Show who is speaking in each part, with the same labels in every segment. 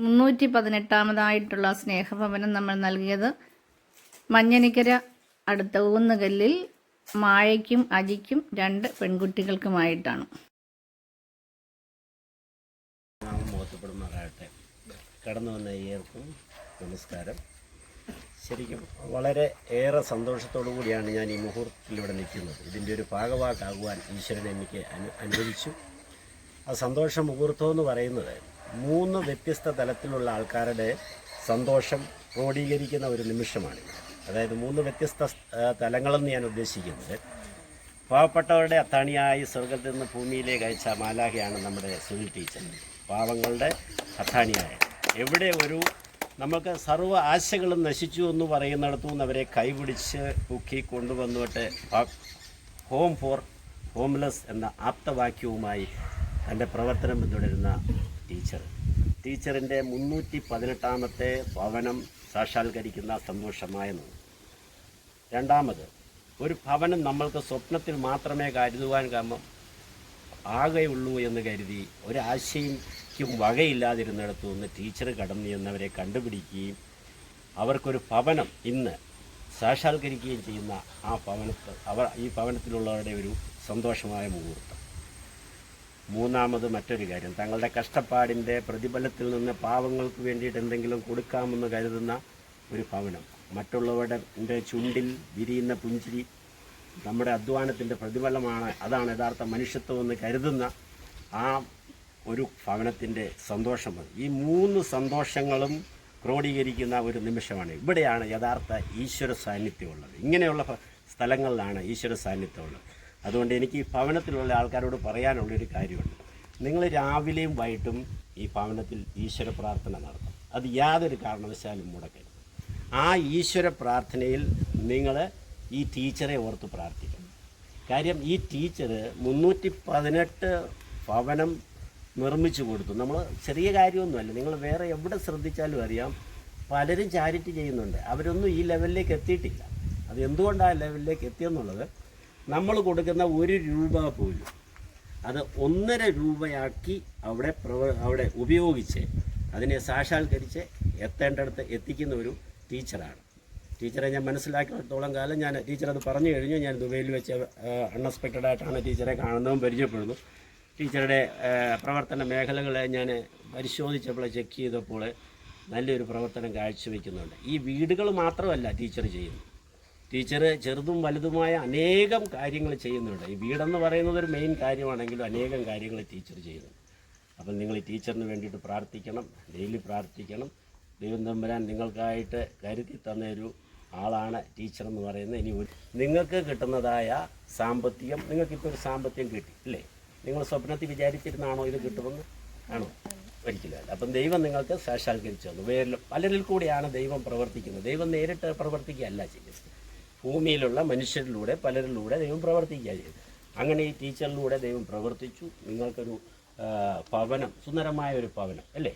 Speaker 1: 318-ാമതായിട്ടുള്ള സ്നേഹഭവനം നമ്മൾ നൽകിയത് മഞ്ഞനിക്കര അടുത്ത ഊന്നുകല്ലിൽ മായയ്ക്കും അജിക്കും 2 പെൺകുട്ടികൾക്കുമായിട്ടാണ്.
Speaker 2: മോഹത്തപ്പെടുമാറാകട്ടെ. കടന്നു വന്ന ഏവർക്കും നമസ്കാരം. ശരിക്കും വളരെ ഏറെ സന്തോഷത്തോടു കൂടിയാണ് ഞാൻ ഈ മുഹൂർത്തത്തിലൂടെ നിൽക്കുന്നത്. ഇതിൻ്റെ ഒരു ഭാഗവാക്കാകുവാൻ ഈശ്വരൻ എനിക്ക് അനുവദിച്ചു. ആ സന്തോഷ മുഹൂർത്തം എന്ന് പറയുന്നത് 3 വ്യത്യസ്ത തലത്തിലുള്ള ആൾക്കാരുടെ സന്തോഷം ക്രോഡീകരിക്കുന്ന ഒരു നിമിഷമാണ്. അതായത് 3 വ്യത്യസ്ത തലങ്ങളെന്ന് ഞാൻ ഉദ്ദേശിക്കുന്നത്, പാവപ്പെട്ടവരുടെ അത്താണിയായി സ്വർഗത്തിൽ നിന്ന് ഭൂമിയിലേക്ക് അയച്ച മാലാഖയാണ് നമ്മുടെ സുനിൽ ടീച്ചർ. പാവങ്ങളുടെ അത്താണിയായ എവിടെ നമുക്ക് സർവ്വ ആശകളും നശിച്ചു എന്ന് പറയുന്നിടത്തു നിന്ന് അവരെ കൈപിടിച്ച് പൊക്കി കൊണ്ടുവന്നിട്ട് ഹോം ഫോർ ഹോംലെസ് എന്ന ആപ്തവാക്യവുമായി തൻ്റെ പ്രവർത്തനം പിന്തുടരുന്ന ടീച്ചറിൻ്റെ 318-ാമത്തെ ഭവനം സാക്ഷാത്കരിക്കുന്ന സന്തോഷമായ നാൾ. രണ്ടാമത്, ഒരു ഭവനം നമ്മൾക്ക് സ്വപ്നത്തിൽ മാത്രമേ കരുതുവാൻ ആകെയുള്ളൂ എന്ന് കരുതി ഒരാശയ്ക്കും വകയില്ലാതിരുന്നിടത്തു നിന്ന് ടീച്ചർ കടന്നു ചെന്നവരെ കണ്ടുപിടിക്കുകയും അവർക്കൊരു ഭവനം ഇന്ന് സാക്ഷാത്കരിക്കുകയും ചെയ്യുന്ന ഈ ഭവനത്തിലുള്ളവരുടെ ഒരു സന്തോഷമായ മുഹൂർത്തം. മൂന്നാമത്, മറ്റൊരു കാര്യം, തങ്ങളുടെ കഷ്ടപ്പാടിൻ്റെ പ്രതിഫലത്തിൽ പാവങ്ങൾക്ക് വേണ്ടിയിട്ട് എന്തെങ്കിലും കൊടുക്കാമെന്ന് കരുതുന്ന ഒരു ഭവനം. മറ്റുള്ളവരുടെ ചുണ്ടിൽ വിരിയുന്ന പുഞ്ചിരി നമ്മുടെ അധ്വാനത്തിൻ്റെ പ്രതിഫലമാണ്, അതാണ് യഥാർത്ഥ മനുഷ്യത്വമെന്ന് കരുതുന്ന ആ ഒരു ഭവനത്തിൻ്റെ സന്തോഷമാണ്. ഈ 3 സന്തോഷങ്ങളും ക്രോഡീകരിക്കുന്ന ഒരു നിമിഷമാണ്. ഇവിടെയാണ് യഥാർത്ഥ ഈശ്വര സാന്നിധ്യമുള്ളത്. ഇങ്ങനെയുള്ള സ്ഥലങ്ങളിലാണ് ഈശ്വര സാന്നിധ്യമുള്ളത്. അതുകൊണ്ട് എനിക്ക് ഈ ഭവനത്തിലുള്ള ആൾക്കാരോട് പറയാനുള്ളൊരു കാര്യമുണ്ട്. നിങ്ങൾ രാവിലെയും വൈകിട്ടും ഈ ഭവനത്തിൽ ഈശ്വര പ്രാർത്ഥന നടത്തും. അത് യാതൊരു കാരണവശാലും മുടക്കരുത്. ആ ഈശ്വര പ്രാർത്ഥനയിൽ നിങ്ങൾ ഈ ടീച്ചറെ ഓർത്ത് പ്രാർത്ഥിക്കണം. കാര്യം ഈ ടീച്ചർ 318 ഭവനം നിർമ്മിച്ചു കൊടുത്തു. നമ്മൾ ചെറിയ കാര്യമൊന്നുമല്ല. നിങ്ങൾ വേറെ എവിടെ ശ്രദ്ധിച്ചാലും അറിയാം, പലരും ചാരിറ്റി ചെയ്യുന്നുണ്ട്. അവരൊന്നും ഈ ലെവലിലേക്ക് എത്തിയിട്ടില്ല. അത് എന്തുകൊണ്ടാണ് ലെവലിലേക്ക് എത്തിയെന്നുള്ളത്, നമ്മൾ കൊടുക്കുന്ന 1 രൂപ പോലും അത് 1.5 രൂപയാക്കി അവിടെ ഉപയോഗിച്ച് അതിനെ സാക്ഷാത്കരിച്ച് എത്തേണ്ടടുത്ത് എത്തിക്കുന്ന ഒരു ടീച്ചറാണ്. ടീച്ചറെ ഞാൻ മനസ്സിലാക്കിയിടത്തോളം കാലം ടീച്ചറത് പറഞ്ഞു കഴിഞ്ഞു. ഞാൻ ദുബൈയിൽ വെച്ച് അൺഎക്സ്പെക്റ്റഡായിട്ടാണ് ടീച്ചറെ കാണുന്നതും പരിചയപ്പെടുന്നു. ടീച്ചറുടെ പ്രവർത്തന മേഖലകളെ ഞാൻ പരിശോധിച്ചപ്പോൾ, ചെക്ക് ചെയ്തപ്പോൾ നല്ലൊരു പ്രവർത്തനം കാഴ്ചവെക്കുന്നുണ്ട്. ഈ വീടുകൾ മാത്രമല്ല ടീച്ചർ ചെയ്യുന്നു. ടീച്ചർ ചെറുതും വലുതുമായ അനേകം കാര്യങ്ങൾ ചെയ്യുന്നുണ്ട്. ഈ വീടെന്ന് പറയുന്നത് ഒരു മെയിൻ കാര്യമാണെങ്കിലും അനേകം കാര്യങ്ങൾ ടീച്ചർ ചെയ്യുന്നു. അപ്പം നിങ്ങൾ ഈ ടീച്ചറിന് വേണ്ടിയിട്ട് പ്രാർത്ഥിക്കണം, ഡെയിലി പ്രാർത്ഥിക്കണം. ദൈവം തമ്പുരാൻ നിങ്ങൾക്കായിട്ട് കരുതി തന്നൊരു ആളാണ് ടീച്ചർ എന്ന് പറയുന്നത്. ഇനി നിങ്ങൾക്ക് കിട്ടുന്നതായ സാമ്പത്തികം, നിങ്ങൾക്കിപ്പോൾ ഒരു സാമ്പത്തികം കിട്ടി അല്ലേ? നിങ്ങൾ സ്വപ്നത്തിൽ വിചാരിച്ചിരുന്നാണോ ഇത് കിട്ടുമെന്ന്? ആണോ? ഒരിക്കലല്ല. അപ്പം ദൈവം നിങ്ങൾക്ക് സാക്ഷാത്കരിച്ചു തന്നു. പലരിൽ കൂടിയാണ് ദൈവം പ്രവർത്തിക്കുന്നത്. ദൈവം നേരിട്ട് പ്രവർത്തിക്കുകയല്ല ചെയ്യുന്നത്. ഭൂമിയിലുള്ള മനുഷ്യരിലൂടെ പലരിലൂടെ ദൈവം പ്രവർത്തിക്കുക ചെയ്തു. അങ്ങനെ ഈ ടീച്ചറിലൂടെ ദൈവം പ്രവർത്തിച്ചു. നിങ്ങൾക്കൊരു ഭവനം, സുന്ദരമായ ഒരു ഭവനം അല്ലേ?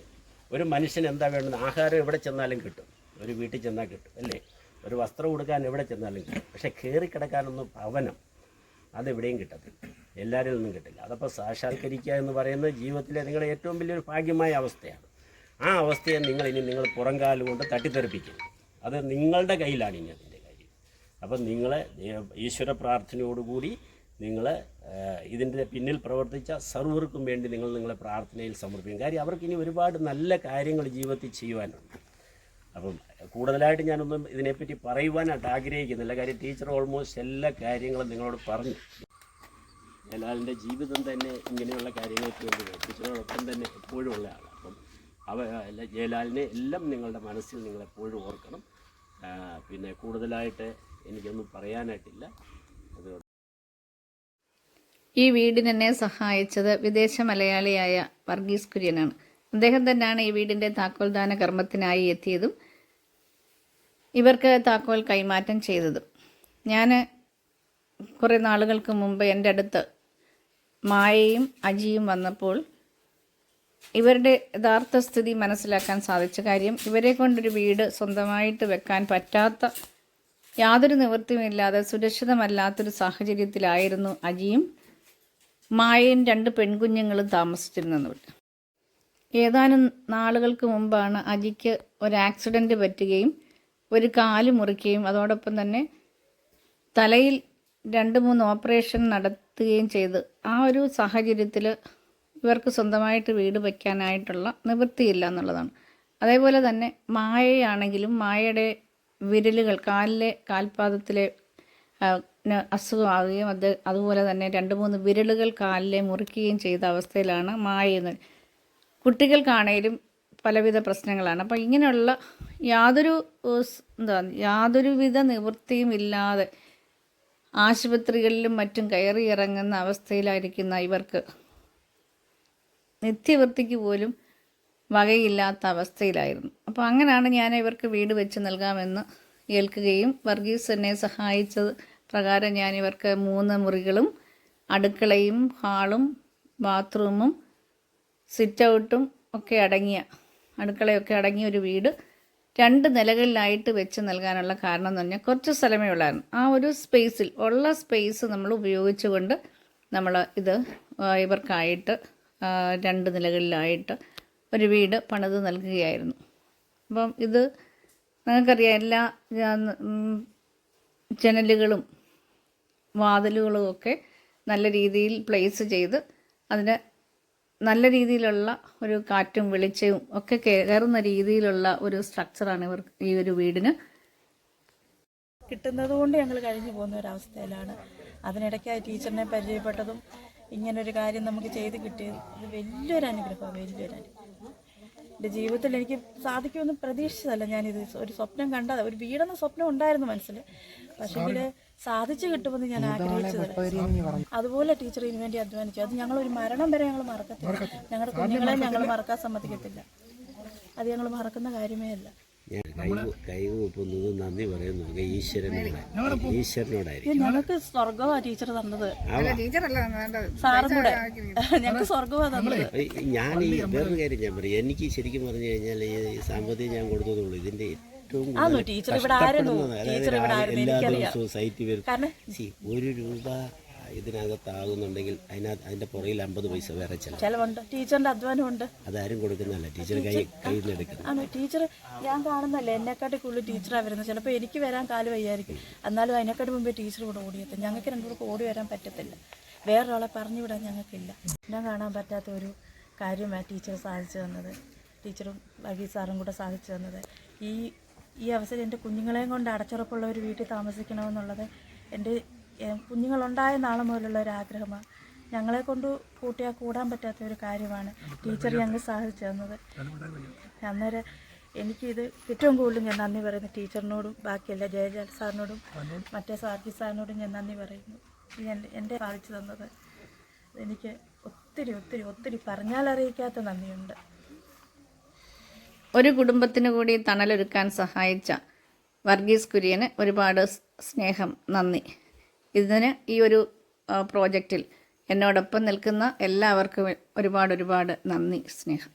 Speaker 2: ഒരു മനുഷ്യന് എന്താ വേണ്ടത്? ആഹാരം എവിടെ ചെന്നാലും കിട്ടും. ഒരു വീട്ടിൽ ചെന്നാൽ കിട്ടും അല്ലേ? ഒരു വസ്ത്രം കൊടുക്കാൻ എവിടെ ചെന്നാലും കിട്ടും. പക്ഷേ കയറിക്കിടക്കാനൊന്നും ഭവനം അതെവിടെയും കിട്ടത്തില്ല, എല്ലാവരിൽ നിന്നും കിട്ടില്ല. അതപ്പോൾ സാക്ഷാത്കരിക്കുക എന്ന് പറയുന്നത് ജീവിതത്തിലെ നിങ്ങളുടെ ഏറ്റവും വലിയൊരു ഭാഗ്യമായ അവസ്ഥയാണ്. ആ അവസ്ഥയെ നിങ്ങൾ പുറംകാലുകൊണ്ട് തട്ടിത്തെറിപ്പിക്കും. അത് നിങ്ങളുടെ കയ്യിലാണ് ഇനി അതിൻ്റെ കാര്യം. അപ്പം നിങ്ങൾ ഈശ്വര പ്രാർത്ഥനയോടുകൂടി നിങ്ങൾ ഇതിൻ്റെ പിന്നിൽ പ്രവർത്തിച്ച സർവർക്കും വേണ്ടി നിങ്ങളെ പ്രാർത്ഥനയിൽ സമർപ്പിക്കും. കാര്യം അവർക്കിനി ഒരുപാട് നല്ല കാര്യങ്ങൾ ജീവിതത്തിൽ ചെയ്യുവാനുണ്ട്. അപ്പം കൂടുതലായിട്ട് ഞാനൊന്നും ഇതിനെപ്പറ്റി പറയുവാനായിട്ട് ആഗ്രഹിക്കുന്നില്ല. കാര്യം ടീച്ചർ ഓൾമോസ്റ്റ് എല്ലാ കാര്യങ്ങളും നിങ്ങളോട് പറഞ്ഞു. ജലാലിൻ്റെ ജീവിതം തന്നെ ഇങ്ങനെയുള്ള കാര്യങ്ങൾക്ക് വേണ്ടി ടീച്ചറോടൊപ്പം തന്നെ എപ്പോഴും ഉള്ള ആളാണ്. അപ്പം ജയലാലിനെ എല്ലാം നിങ്ങളുടെ മനസ്സിൽ നിങ്ങളെപ്പോഴും ഓർക്കണം. പിന്നെ കൂടുതലായിട്ട് എനിക്കൊന്നും പറയാനായിട്ടില്ല. അതുകൊണ്ട്
Speaker 1: ഈ വീടിനെന്നെ സഹായിച്ചത് വിദേശ മലയാളിയായ വർഗീസ് കുര്യനാണ്. അദ്ദേഹം തന്നെയാണ് ഈ വീടിൻ്റെ താക്കോൽദാന കർമ്മത്തിനായി എത്തിയതും ഇവർക്ക് താക്കോൽ കൈമാറ്റം ചെയ്തതും. ഞാൻ കുറേ നാളുകൾക്ക് മുമ്പ് എൻ്റെ അടുത്ത് മായയും അജിയും വന്നപ്പോൾ ഇവരുടെ യഥാർത്ഥ സ്ഥിതി മനസ്സിലാക്കാൻ സാധിച്ച കാര്യം, ഇവരെ കൊണ്ടൊരു വീട് സ്വന്തമായിട്ട് വെക്കാൻ പറ്റാത്ത, യാതൊരു നിവൃത്തിയുമില്ലാതെ സുരക്ഷിതമല്ലാത്തൊരു സാഹചര്യത്തിലായിരുന്നു അജിയും മായയും 2 പെൺകുഞ്ഞുങ്ങളും താമസിച്ചിരുന്നത്. ഏതാനും നാളുകൾക്ക് മുമ്പാണ് അജിക്ക് ഒരു ആക്സിഡൻറ്റ് പറ്റുകയും ഒരു കാല് മുറിക്കുകയും അതോടൊപ്പം തന്നെ തലയിൽ 2-3 ഓപ്പറേഷൻ നടത്തുകയും ചെയ്ത് ആ ഒരു സാഹചര്യത്തിൽ ഇവർക്ക് സ്വന്തമായിട്ട് വീട് വയ്ക്കാനായിട്ടുള്ള നിവൃത്തിയില്ല എന്നുള്ളതാണ്. അതേപോലെ തന്നെ മായയാണെങ്കിലും മായയുടെ വിരലുകൾ കാൽപാദത്തിലെ അസുഖമാവുകയും അതുപോലെ തന്നെ 2-3 വിരലുകൾ കാലിലെ മുറിക്കുകയും ചെയ്ത അവസ്ഥയിലാണ് മായെന്ന്. കുട്ടികൾക്കാണേലും പലവിധ പ്രശ്നങ്ങളാണ്. അപ്പോൾ ഇങ്ങനെയുള്ള യാതൊരുവിധ നിവൃത്തിയും ഇല്ലാതെ ആശുപത്രികളിലും മറ്റും കയറി ഇറങ്ങുന്ന അവസ്ഥയിലായിരിക്കുന്ന ഇവർക്ക് നിത്യവൃത്തിക്ക് പോലും വകയില്ലാത്ത അവസ്ഥയിലായിരുന്നു. അപ്പോൾ അങ്ങനെയാണ് ഞാൻ ഇവർക്ക് വീട് വെച്ച് നൽകാമെന്ന് ഏൽക്കുകയും വർഗീസ് എന്നെ സഹായിച്ചത് പ്രകാരം ഞാൻ ഇവർക്ക് 3 മുറികളും അടുക്കളയും ഹാളും ബാത്റൂമും സിറ്റ് ഔട്ടും ഒക്കെ അടങ്ങിയ അടുക്കളയൊക്കെ അടങ്ങിയ ഒരു വീട് 2 നിലകളിലായിട്ട് വെച്ച് നൽകാനുള്ള കാരണം എന്ന് പറഞ്ഞാൽ കുറച്ച് സ്ഥലമേ ഉള്ളായിരുന്നു. ആ ഒരു ഉള്ള സ്പേസ് നമ്മൾ ഉപയോഗിച്ചുകൊണ്ട് നമ്മൾ ഇത് ഇവർക്കായിട്ട് 2 നിലകളിലായിട്ട് ഒരു വീട് പണിത് നൽകുകയായിരുന്നു. അപ്പം ഇത് നിങ്ങൾക്കറിയാം, എല്ലാ ജനലുകളും വാതിലുകളും ഒക്കെ നല്ല രീതിയിൽ പ്ലേസ് ചെയ്ത് അതിന് നല്ല രീതിയിലുള്ള ഒരു കാറ്റും വെളിച്ചവും ഒക്കെ കയറുന്ന രീതിയിലുള്ള ഒരു സ്ട്രക്ചറാണ് ഈ ഒരു വീടിന്
Speaker 3: കിട്ടുന്നത് കൊണ്ട് ഞങ്ങൾ കഴിഞ്ഞു പോകുന്ന ഒരവസ്ഥയിലാണ്. അതിനിടയ്ക്കായി ടീച്ചറിനെ പരിചയപ്പെട്ടതും ഇങ്ങനൊരു കാര്യം നമുക്ക് ചെയ്ത് കിട്ടിയത് ഇത് വലിയൊരു അനുഗ്രഹമാണ്. എൻ്റെ ജീവിതത്തിൽ എനിക്ക് സാധിക്കുമെന്ന് പ്രതീക്ഷിച്ചതല്ല. ഞാനിത് ഒരു സ്വപ്നം കണ്ടത്, ഒരു വീടെന്ന സ്വപ്നം ഉണ്ടായിരുന്നു മനസ്സിൽ, പക്ഷേങ്കിൽ സാധിച്ചു കിട്ടുമെന്ന് ഞാൻ ആഗ്രഹിച്ചത്. അതുപോലെ ടീച്ചർ ഇതിനു വേണ്ടി അധ്വാനിച്ചു. അത് ഞങ്ങളൊരു മരണം വരെ ഞങ്ങൾ മറക്കത്തില്ല. ഞങ്ങളുടെ കുഞ്ഞുങ്ങളെ ഞങ്ങൾ മറക്കാൻ സമ്മതിക്കത്തില്ല. അത് ഞങ്ങൾ മറക്കുന്ന കാര്യമേ അല്ല.
Speaker 2: കൈകൂപ്പുന്നത് നന്ദി പറയുന്നത് ഈശ്വരനോടായിരിക്കും.
Speaker 3: ഞങ്ങൾക്ക് സ്വർഗമാ ടീച്ചർ തന്നത്, സാറും കൂടെ ഞങ്ങൾക്ക് സ്വർഗമാ തന്നത്.
Speaker 2: ഞാൻ ഈ വേറൊരു കാര്യം ഞാൻ പറയും, എനിക്ക് ശരിക്കും പറഞ്ഞു കഴിഞ്ഞാൽ ഈ സാമ്പത്തികം ഞാൻ കൊടുത്തതുള്ളൂ ഇതിന്റെ ഏറ്റവും എല്ലാ ദിവസവും സൈറ്റ് വരും. 1 രൂപ ഇതിനകത്താകുന്നുണ്ടെങ്കിൽ അതിന്റെ പുറകിൽ 50 പൈസ വേറെ
Speaker 3: ചെലവുണ്ട്. ടീച്ചറിന്റെ അധ്വാനമുണ്ട്.
Speaker 2: അതാരും കൊടുക്കുന്നതല്ല, ടീച്ചർ കയ്യിൽ നിന്ന് എടുക്കുന്നത്.
Speaker 3: ടീച്ചർ ഞാൻ കാണുന്നല്ലേ, എന്നെക്കാട്ടി കൂടുതൽ ടീച്ചറാണ് വരുന്നത്. ചിലപ്പോൾ എനിക്ക് വരാൻ കാല് വയ്യായിരിക്കും, എന്നാലും അതിനെക്കാട്ടി മുമ്പേ ടീച്ചർ കൂടെ ഓടിയെത്തും. ഞങ്ങൾക്ക് 2 പേർക്ക് ഓടി വരാൻ പറ്റത്തില്ല. വേറൊരാളെ പറഞ്ഞു വിടാൻ ഞങ്ങൾക്കില്ല. ഞാൻ കാണാൻ പറ്റാത്ത ഒരു കാര്യമാണ് ടീച്ചർ സാധിച്ചു തന്നത്. ടീച്ചറും വർഗീസ് സാറും കൂടെ സാധിച്ചു തന്നത്. ഈ അവസരം എൻ്റെ കുഞ്ഞുങ്ങളെയും കൊണ്ട് അടച്ചുറപ്പുള്ള ഒരു വീട്ടിൽ താമസിക്കണമെന്നുള്ളത് എൻ്റെ കുഞ്ഞുങ്ങളുണ്ടായ നാളെ മുതലുള്ള ഒരു ആഗ്രഹമാണ്. ഞങ്ങളെ കൊണ്ട് കൂടാൻ പറ്റാത്ത ഒരു കാര്യമാണ് ടീച്ചർ ഞങ്ങൾ സാധിച്ചു തന്നത്. അന്നേരം എനിക്കിത് ഏറ്റവും കൂടുതൽ ഞാൻ നന്ദി പറയുന്നു ടീച്ചറിനോടും ബാക്കിയല്ല ജയജാൽ സാറിനോടും മറ്റേ വർഗീസ് സാറിനോടും ഞാൻ നന്ദി പറയുന്നു. എൻ്റെ സാധിച്ചു തന്നത് എനിക്ക് ഒത്തിരി ഒത്തിരി ഒത്തിരി പറഞ്ഞാലറിയിക്കാത്ത നന്ദിയുണ്ട്.
Speaker 1: ഒരു കുടുംബത്തിന് കൂടി തണലൊരുക്കാൻ സഹായിച്ച വർഗീസ് കുര്യന് ഒരുപാട് സ്നേഹം, നന്ദി. ഇതിന് ഈ ഒരു പ്രോജക്റ്റിൽ എന്നോടൊപ്പം നിൽക്കുന്ന എല്ലാവർക്കും ഒരുപാട് നന്ദി, സ്നേഹം.